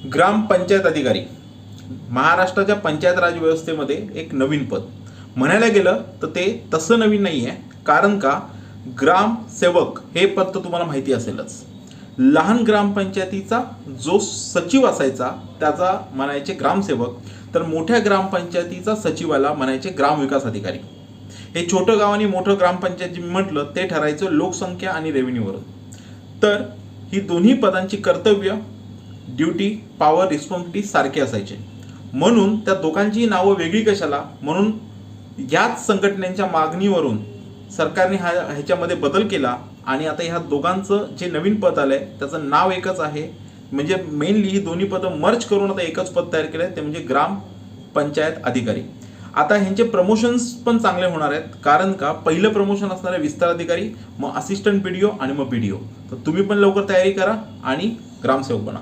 ग्रामपंचायत अधिकारी महाराष्ट्राच्या पंचायत राज व्यवस्थेमध्ये एक नवीन पद. म्हणायला गेलं तर ते तसं नवीन नाही आहे, कारण का ग्रामसेवक हे पद तर तुम्हाला माहिती असेलच. लहान ग्रामपंचायतीचा जो सचिव असायचा त्याचा म्हणायचे ग्रामसेवक, तर मोठ्या ग्रामपंचायतीचा सचिवाला म्हणायचे ग्रामविकास अधिकारी. हे छोटं गाव आणि मोठं ग्रामपंचायत जे म्हटलं ते ठरायचं लोकसंख्या आणि रेव्हेन्यूवरून. तर ही दोन्ही पदांची कर्तव्य, ड्युटी, पॉवर, रिस्पॉन्सिबिलिटी सारखे असायचे. म्हणून त्या दोघांची नावं वेगळी कशाला, म्हणून याच संघटनेच्या मागणीवरून सरकारने ह्याच्यामध्ये बदल केला आणि आता ह्या दोघांचं जे नवीन पद आलंय त्याचं नाव एकच आहे. म्हणजे मेनली ही दोन्ही पदं मर्ज करून आता एकच पद तयार केलं आहे, ते म्हणजे ग्रामपंचायत अधिकारी. आता ह्यांचे प्रमोशन्स पण चांगले होणार आहेत, कारण का पहिलं प्रमोशन असणार आहे विस्तार अधिकारी, मग असिस्टंट BDO आणि मग BDO. तर तुम्ही पण लवकर तयारी करा आणि ग्रामसेवक बना.